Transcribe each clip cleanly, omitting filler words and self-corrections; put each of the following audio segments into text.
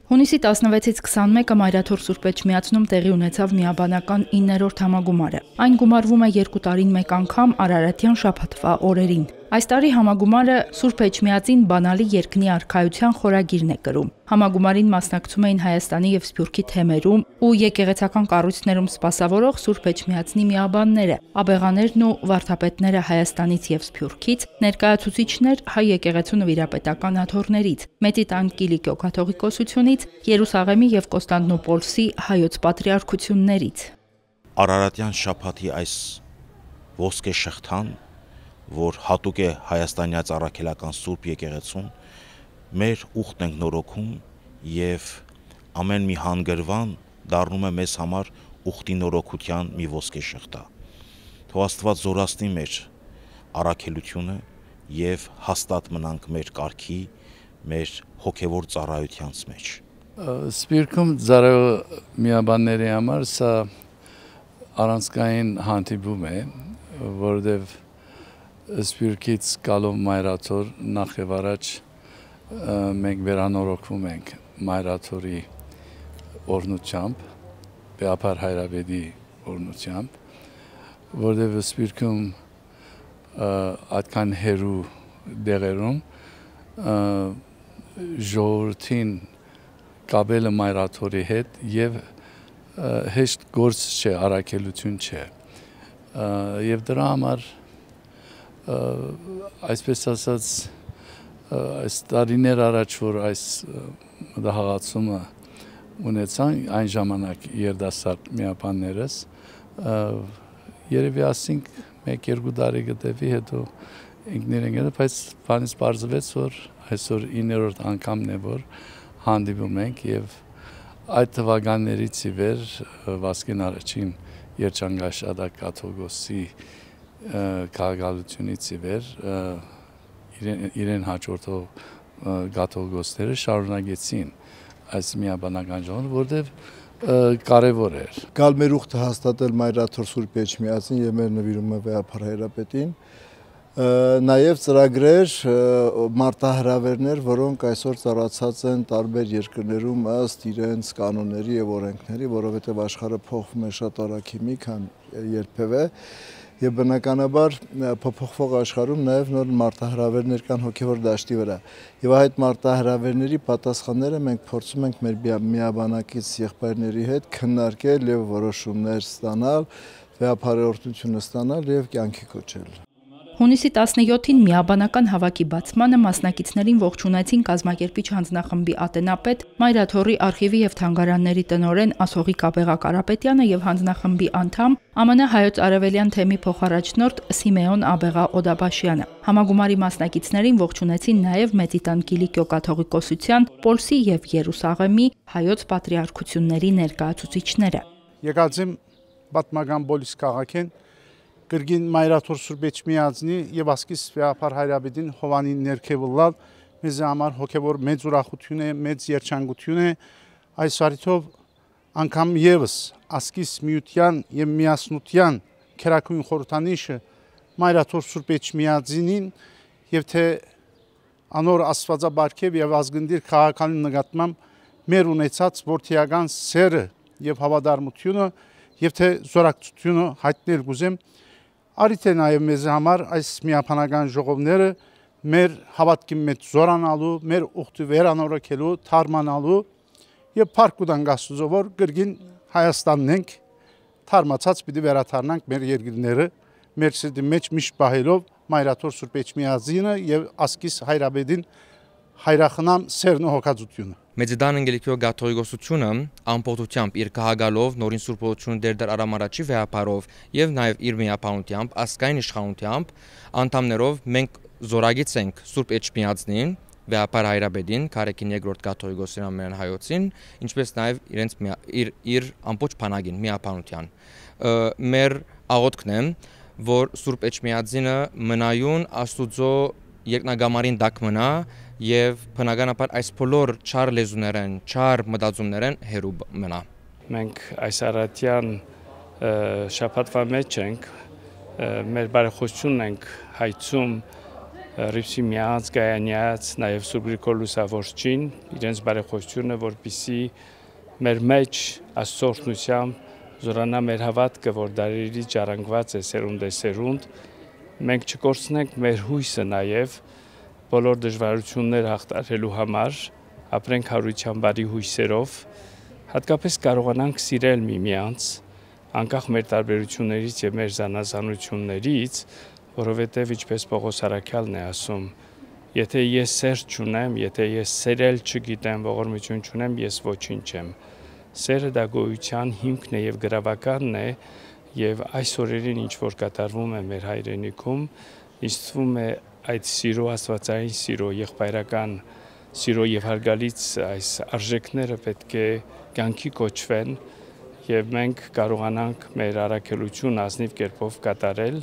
Հունիսի 16-ից 21-ը Մայրաթոր Սուրբ Էջմիածնում տեղի ունեցավ միաբանական 9-րդ համագումարը։ Այն գումարվում է 2 տարին մեկ անգամ Արարատյան շաբաթվա օրերին։ Այս տարի համագումարը Սուրբ Էջմիածին բանալի երկնի արքայության խորագիրն է կրում։ Համագումարին մասնակցում էին Հայաստանի եւ Սփյուռքի թեմերում ու եկեղեցական կառույցներում սպասավորող Սուրբ Էջմիածնի միաբանները, աբեղաներն ու վարդապետները Հայաստանից եւ Սփյուռքից, ներկայացուցիչներ հայ եկեղեցու նվիրապետական աթոռներից, Մեծի տան Կիլիկիո կաթողիկոսությունից, Երուսաղեմի եւ Կոստանդնուպոլսի հայոց պատրիարքություններից։ Արարատյան շաբաթի այս ոսկե շղթան, որ հատուկ է հայաստանյաց առաքելական Սուրբ եկեղեցուն, մեր ուխտն ենք նորոգում եւ ամեն մի հանգրվան դառնում է մեզ համար ուխտի նորոգության մի ոսկե շղթա։ Թող Աստված զորացնի մեր առաքելությունը եւ հաստատ մնանք մեր կարգի, մեր հոգեվոր ծառայությանց մեջ։ Սփյուռքում ծառայող միաբանների համար սա առանցքային հանդիպում է, որովհետեւ Սփյուռքից գալով Մայրաթոր նախ եւ առաջ մենք վերանորոգվում ենք Մայրաթորի օրհնությամբ, Բեապար Հայրաբեդի օրհնությամբ, որովհետեւ Սփյուռքում այդքան հերու դեղերում ժողովրդին կապելը Մայրաթորի հետ եւ հեշտ գործ չէ, առաքելություն չէ։ Եվ դրա համար այսպես ասած այս տարիներ առաջ որ այս մտահղացումը ունեցան այն ժամանակ երդասարդ միաբաններս երևի ասենք 1-2 տարի գտեվի հետո ինքներեն բայց բանից բարձվեց որ այսօր 9-րդ անգամն է որ հանդիպում ենք եւ այդ թվականներից ի վեր Վասկեն առաջին երջանկաշատակ կաթողիկոսի քաղաքալությունից ի վեր իրեն հաջորդող կաթողիկոսները շարունակեցին այս միաբանական ժողովը, որտեղ կարևոր էր։ Գալ մեր ուխտը հաստատել Մայրաթոր Սուրբ Էջմիածին եւ մեր նվիրումը Բեապար Հայրապետին, նաեւ ծրագրեր, մարտահրավերներ, որոնք այսօր ծառացած են տարբեր երկրներում ըստ իրենց կանոնների եւ օրենքների, որովհետեւ աշխարհը փոխվում է շատ արագ, քան երբևէ, եւ բնականաբար փոփոխվող աշխարհում նաեւ նոր մարտահրավերներ կան հոգեվոր դաշտի վրա։ Եվ այդ մարտահրավերների պատասխանները մենք փորձում ենք մեր միաբանակից եղբայրների հետ քննարկել եւ որոշումներ ստանալ, վեհապարորդությունը ստանալ եւ կյանքի կոչել։ Հունիսի 17-ին միաբանական հավաքի բացմանը մասնակիցներին ողջունեցին կազմակերպիչ հանձնախմբի ատենապետ, Մայրաթորի արխիվի եւ թանգարանների տնօրեն Ասողիկ Աբեղա-Կարապետյանը եւ հանձնախմբի անդամ ԱՄՆ հայոց արևելյան թեմի փոխարաջնորդ Սիմեոն Աբեղա Օդաբաշյանը։ Համագումարի մասնակիցներին ողջունեցին նաեւ Մեծի տան Կիլիկիո կաթողիկոսության, Պոլսի եւ Երուսաղեմի հայոց պատրիարքությունների ներկայացուցիչները։ Եկածեմ պատմական Պոլիս քաղաքեն Կրգին Մայրաթոր Սուրբ Էջմիածնի եւ ասկիս Բեապար Հայրաբեդին Հովանին ներքևլալ մեզ համար հոգեվոր մեծ ուրախություն է, մեծ երջանկություն է այս արիթով անգամ եւս ասկիս միության եւ միասնության քերակույն խորհրդանիշը Մայրաթոր Սուրբ Էջմիածնին եւ թե անոր աստվածաբարքեւ եւ ազգնդիր քաղաքային նկատմամբ մեր ունեցած որդիական սերը եւ հավատարմությունը եւ թե զորակցությունը հայտնել գուզեմ Արիթ է նաև մեզ համար այս միաբանական ժողովները մեր հավատքի մեջ զորանալու, մեր ուխտի վերանորոգելու, թարմանալու եւ փառք ուտանք Աստծո որ կրկին Հայաստանն ենք թարմացած պիտի վերաթարնանք մեր երկրները մեր սրտի մեջ միշտ պահելով Մայրաթոր Սուրբ Էջմիածինը եւ ասկիս Հայրաբեդին հայրախնամ սերն ու հոգածությունը։ Մեծի տան Կիլիկիո կաթողիկոսությունը ամբողջությամբ իր քաղաքալով նորին սուրբությունը դեր Արամ առաջի վեհապարով եւ նաեւ իր միապանությամբ ասկային իշխանությամբ անդամներով մենք զորագից ենք Սուրբ Էջմիածնին, Բեապար Հայրաբեդին, Քարեկին երկրորդ կաթողիկոսին ամեն հայոցին, ինչպես նաեւ իրենց իր ամբողջ բանակին միապանության։ Մեր աղոթքն է, որ Սուրբ Էջմիածինը մնայուն Աստուծո երկնագամարին դակ մնա եւ բնականաբար այս բոլոր չար լեզուներեն, չար մտածումներեն հեռու մնա։ Մենք այս առատյան շաբաթվա մեջ ենք, մեր բարեխոսությունն ենք հայցում Ռիփսի միած գայանյաց նաև Սուրբ Գրիգոր Լուսավորչին իրենց բարեխոսությունը, որպիսի մեր մեջ աստծորտնությամբ զորանա մեր հավատքը, որ դարերի ժառանգված է սերունդեսերունդ, մենք չկորցնենք մեր հույսը նաև բոլոր դժվարություններ հաղթահարելու համար, ապրենք հարության բարի հույսերով, հատկապես կարողանանք սիրել միմյանց, անկախ մեր տարբերություններից եւ մեր զանազանություններից, որովհետեւ ինչպես Պողոս Արաքյալն է ասում, եթե ես սեր չունեմ, եթե ես սերել չգիտեմ, ողորմություն չունեմ, ես ոչինչ չեմ։ Սերը դա գոյության հիմքն է եւ գրավականն է, եւ այս օրերին ինչ որ կատարվում է մեր հայրենիքում, ինձ թվում է այդ սիրո, աստվածային սիրո, եղբայրական սիրո եւ հարգալից այս արժեքները պետք է կյանքի կոչվեն եւ մենք կարողանանք մեր առաքելություն ազնիվ կերպով կատարել։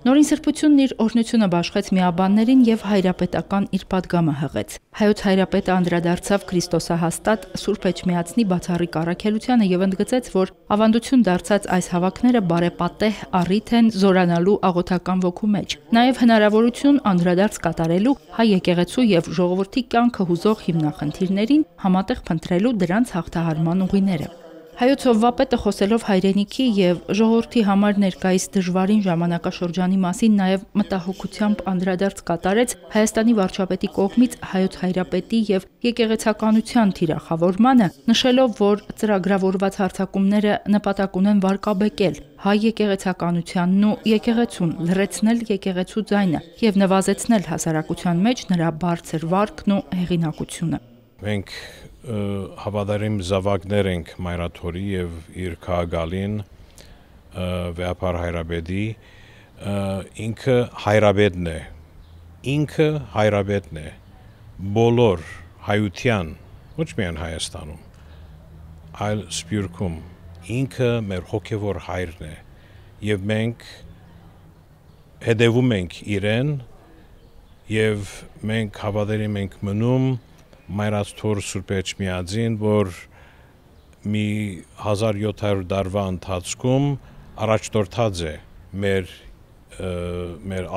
Նորին սրբությունն իր օրհնությունը բաշխեց միաբաններին եւ հայրապետական իր падգամը հղեց։ Հայոց հայրապետը անդրադարձավ Քրիստոսահաստատ Սուրբ Էջմիածնի բացառիկ առաքելությանը եւ ընդգծեց, որ ավանդություն դարձած այս հավաքները բարեպատեհ առիթ են զորանալու աղոթական ոգու մեջ։ Նաեւ հնարավորություն անդրադարձ կատարելու հայ եկեղեցու եւ ժողովրդի կյանքը հուզող հիմնախնդիրներին համատեղ փնտրելու դրանց հաղթահարման ուղիները։ Հայոց հովվապետը խոսելով հայրենիքի եւ ժողովրդի համար ներկայիս դժվարին ժամանակաշրջանի մասին նաեւ մտահոգությամբ անդրադարձ կատարեց Հայաստանի վարչապետի կողմից հայոց հայրապետի եւ եկեղեցականության թիրախավորմանը, նշելով, որ ծրագրավորված հարձակումները նպատակ ունեն վարկաբեկել հայ եկեղեցականությանն ու եկեղեցուն, լրացնել եկեղեցու ձայնը եւ նվազեցնել հասարակության մեջ նրա բարձր վարքն ու հեղինակությունը։ Մենք հավատարիմ զավակներ ենք Մայրաթորի եւ իր քաղաքալին վեապար հայրապետի, ինքը հայրապետն է բոլոր հայության, ոչ միայն Հայաստանում, այլ Սփյուռքում, ինքը մեր հոգևոր հայրն է եւ մենք հետևում ենք իրեն եւ մենք հավատարիմ ենք մնում Մայրաթոր Սուրբ Էջմիածին, որ մի 1700 տարվա ընթացքում առաջնորդած է մեր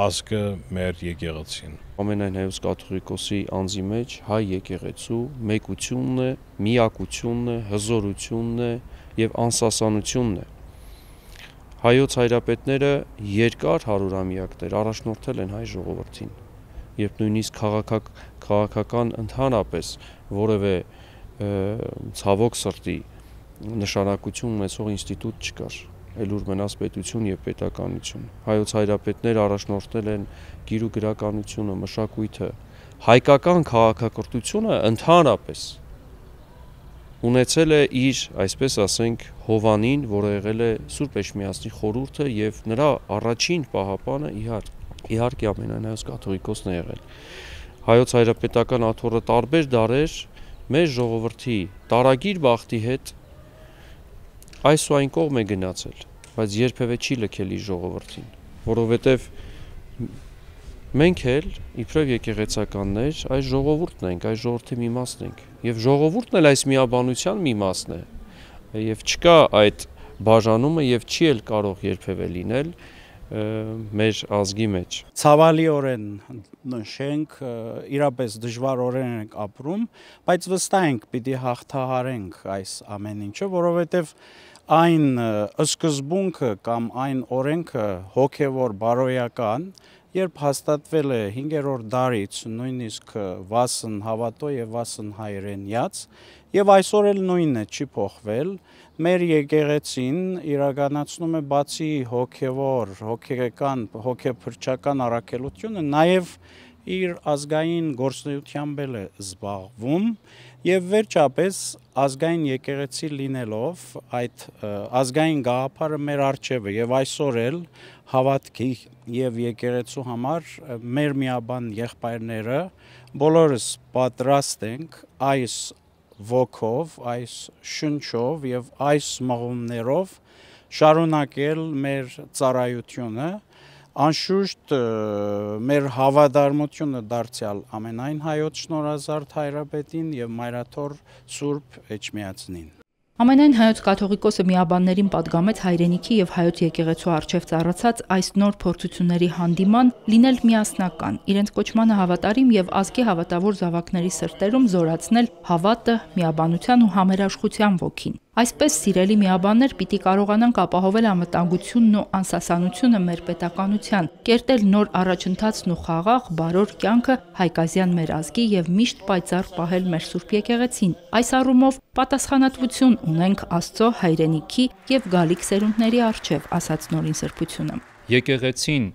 ազգը, մեր եկեղեցին։ Ամենայն հայոց կաթողիկոսի անձի մեջ հայ եկեղեցու մեկությունն է, միակությունն է, հզորությունն է եւ անսասանությունն է։ Հայոց հայրապետները երկար հարյուրամյակներ առաջնորդել են հայ ժողովրդին, երբ նույնիսկ քաղաքական ընդհանրապես որևէ ցավոք սրտի նշանակություն ունեցող ինստիտուտ չկար, ելուր մնաց պետություն եւ պետականություն։ Հայոց հայրապետները առաջնորդել են գիր ու գրականությունը, մշակույթը, հայկական քաղաքակրթությունը ընդհանրապես ունեցել է իր, այսպես ասենք, հովանին, որը եղել է Սուրբ Էջմիածնի խորհուրդը եւ նրա առաջին պահապանը իհարկե ամենայն հայոց կաթողիկոսն է եղել։ Հայոց հայրապետական աթոռը տարբեր դարեր մեր ժողովրդի տարագիր բախտի հետ այս ու այն կողմ է գնացել, բայց երբևէ չի լքել իր ժողովրդին, որովհետև մենք էլ իբրև եկեղեցականներ այս ժողովուրդն ենք, այս ժողովրդի մի մասն ենք, եւ ժողովուրդն էլ այս միաբանության մի մասն է, եւ չկա այդ բաժանումը եւ չի էլ կարող երբևէ լինել մեր ազգի մեջ։ Ցավալիորեն նշենք, իրապես դժվար օրեր ենք ապրում, բայց վստահ ենք պիտի հաղթահարենք այս ամեն ինչը, որովհետև այն սկզբունքը կամ այն օրենքը հոգևոր բարոյական, երբ հաստատվել է 5-րդ դարից նույնիսկ Վասն Հավատո եւ Վասն Հայրենյաց, եւ այսօր էլ նույնն է, չի փոխվել, մեր եկեղեցին իրականացնում է բացի հոգևոր, հոգեփրկչական առաքելությունը, նաեւ իր ազգային գործունեությամբ է զբաղվում եւ վերջապես ազգային եկեղեցի լինելով այդ ազգային գաղափարը մեր առջև է եւ այսօր էլ հավատքի եւ եկեղեցու համար մեր միաբան եղբայրները բոլորս պատրաստ ենք այս ոգով, այս շնչով եւ այս մղումներով շարունակել մեր ծառայությունը, անշուշտ մեր հավատարմությունը դարձյալ ամենայն հայոց շնորհազարդ հայրապետին եւ Մայրաթոր Սուրբ Էջմիածնին։ Ամենայն հայոց կաթողիկոսը միաբաններին պատգամեց հայրենիքի եւ հայոց եկեղեցու առջև ծառացած այս նոր փորձությունների հանդիման լինել միասնական, իրենց կոչմանը հավատարիմ եւ ազգի հավատավոր զավակների սրտերում զորացնել հավատը, միաբանության ու համերաշխության ոգին։ Այսպես սիրելի միաբաններ պիտի կարողանանք ապահովել անվտանգությունն ու անսասանությունը մեր պետականության, կերտել նոր առաջընթացն ու խաղաղ, բարոր կյանքը հայկազյան մեր ազգի եւ միշտ պայծառ պահել մեր Սուրբ եկեղեցին։ Այս առումով պատասխանատվություն ունենք Աստծո հայրենիքի եւ գալիք սերունդների առջև, ասաց Նորին Սրբությունը։ Եկեղեցին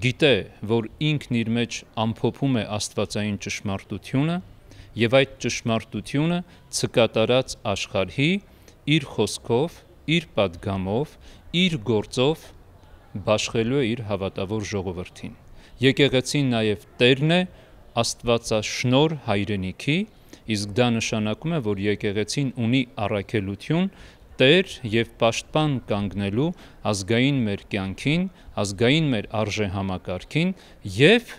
գիտե, որ ինքն իր մեջ ամփոփում է աստվածային ճշմարտությունը եւ այդ ճշմարտությունը ցկատարած աշխարհի իր խոսքով, իր պատգամով, իր գործով բաշխելու է իր հավատավոր ժողովրդին։ Եկեղեցին նաև Տերն է Աստվածաշնոր հայրենիքի, իսկ դա նշանակում է, որ եկեղեցին ունի առաքելություն Տեր եւ պաշտպան կանգնելու ազգային մեր կյանքին, ազգային մեր արժեհամակարգին եւ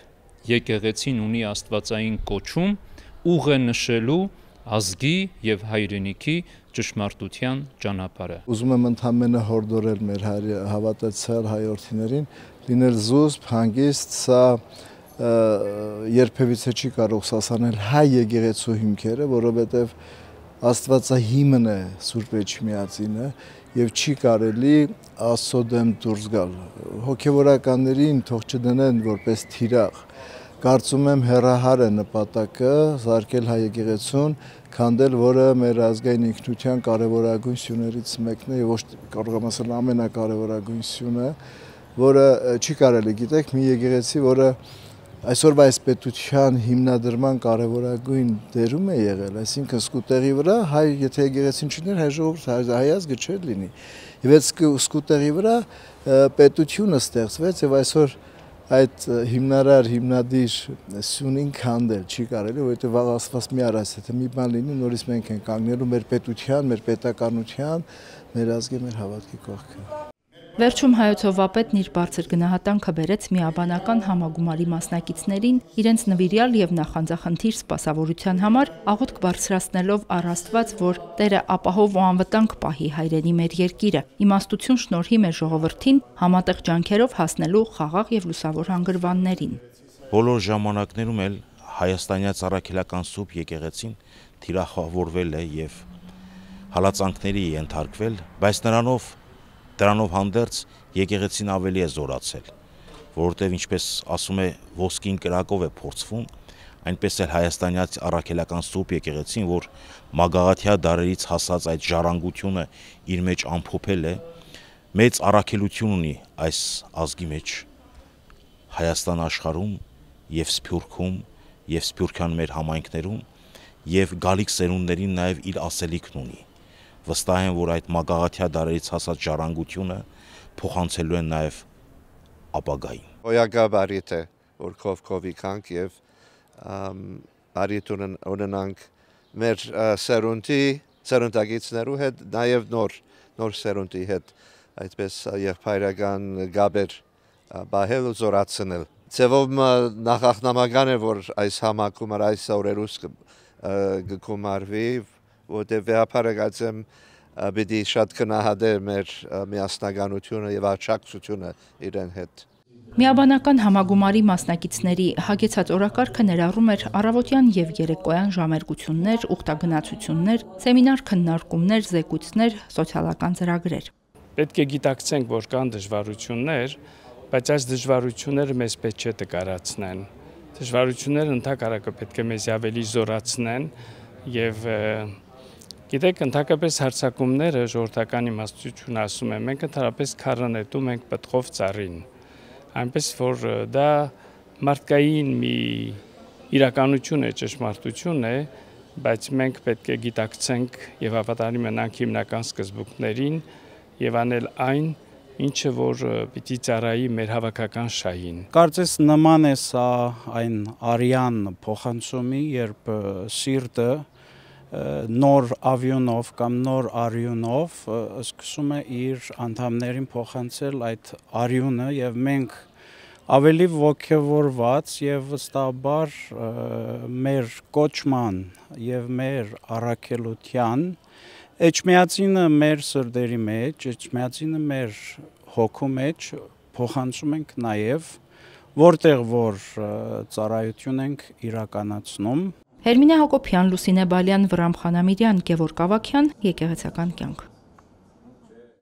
եկեղեցին ունի աստվածային կոչում ուղենշելու ազգի եւ հայրենիքի ճշմարտության ճանապարհը։ Ուզում եմ ընդհանրապես հորդորել մեր հավատացյալ հայրենիներին լինել զուսպ, հանգիստ, սա երբևիցե չի կարող սասանել հայ եկեղեցու հիմքերը, որովհետև Աստվածահիմն է Սուրբ Էջմիածինը եւ չի կարելի Աստծո դեմ դուրս գալ։ Հոգեվորականներին թող չդնեն որպես թիրախ։ Կարծում եմ հեռահար է նպատակը զարկել հայ եկեղեցուն, քանդել, որը մեր ազգային ինքնության կարևորագույն սյուներից մեկն է եւ ոչ կարող եմ ասել ամենակարևորագույն սյունը, որը չի կարելի, գիտեք, մի եկեղեցի, որը այսօրվա այս պետության հիմնադրման կարևորագույն դերում է եղել, այսինքն սկուտերի վրա հայ, եթե եկեղեցին չներ, հայ ժողովուրդ հայ ազգը չէր լինի։ Եվ այդ սկուտերի վրա պետությունը ստեղծվեց եւ այսօր այդ հիմնարար, հիմնադիր սյունին քանդել չի կարելի, որովհետև վաղ Աստված մի արած, եթե մի բան լինի, նորից մենք ենք կանգնելու մեր պետության, մեր պետականության, մեր ազգի, մեր հավատքի կողքը։ Վերջում հայոց հովվապետն իր բարձր գնահատանքը բերեց միաբանական համագումարի մասնակիցներին իրենց նվիրյալ եւ նախանձախնդիր սպասավորության համար աղոթք բարձրացնելով առ Աստված, որ Տերը ապահով ու անվտանգ պահի հայրենի մեր երկիրը, իմաստություն շնորհի մեր ժողովրդին համատեղ ջանքերով հասնելու խաղաղ եւ լուսավոր հանգրվաններին։ Բոլոր ժամանակներում էլ հայաստանյաց առաքելական Սուրբ եկեղեցին թիրախավորվել է եւ հալածանքների ենթարկվել, բայց դրանով հանդերձ եկեղեցին ավելի է զորացել, որովհետև ինչպես ասում է ոսկին կրակով է փորձվում, այնպես էլ հայաստանյաց առաքելական Սուրբ եկեղեցին, որ մագաղաթյա դարերից հասած այդ ժառանգությունը իր մեջ ամփոփել է, մեծ առաքելություն ունի այս ազգի մեջ Հայաստան աշխարհում եւ Սփյուռքում եւ Սփյուռքյան մեր համայնքներում եւ գալիք սերունդներին նաեւ իր ասելիքն ունի։ Վստահ եմ, որ այդ մագաղաթյա դարերից հասած ժառանգությունը փոխանցելու են նաև ապագային։ Հոյակապ արիտ է, որ քովի կանք եւ արիտ ունենանք մեր սերունդագիցներու հետ, նաև նոր սերունդի հետ, այդպես եղբայրական գաբեր բահել ու զորացնել։ Ձևով նախախնամական է, որ այս համակումար այս օրերուս գկումարվի, որտեղ վեհապարակացեմ պիտի շատ կնահատե մեր միասնականությունը եւ աջակցությունը իրեն հետ։ Միաբանական համագումարի մասնակիցների հագեցած օրակարգը ներառում էր առավոտյան եւ երեկոյան ժամերգություններ, ուխտագնացություններ, սեմինար քննարկումներ, զեկույցներ, սոցիալական ծրագրեր։ Պետք է գիտակցենք, որ կան դժվարություններ, բայց այս դժվարությունները մեզ պետք չէ տկարացնեն։ Դժվարությունները ընդհանրապես պետք է մեզ ավելի զորացնեն եւ գիտեք, ընդհանրապես հարձակումները ժողովրդական իմաստություն ասում են, մենք ընդհանրապես քարանետում ենք պտղով ծառին, այնպես որ դա մարդկային մի իրականություն է, ճշմարտություն է, բայց մենք պետք է գիտակցենք եւ հավատարիմ մնանք հիմնական սկզբունքներին եւ անել այն, ինչը որ պիտի ծառայի մեր հավաքական շահին։ Կարծես նման է սա այն արյան փոխանցումի, երբ սիրտը նոր ավյունով կամ նոր արյունով սկսում է իր անդամներին փոխանցել այդ արյունը եւ մենք ավելի ոգևորված եւ վստահաբար մեր կոչման եւ մեր առաքելության Էջմիածինը մեր սրտերի մեջ, էջմիածինը մեր հոգու մեջ փոխանցում ենք նաև որտեղ որ ծառայություն ենք իրականացնում։ Հերմինե Հակոբյան, Լուսինե Բալյան, Վրամ Խանամիրյան, Գևորգ Ավագյան, Եկեղեցական կյանք։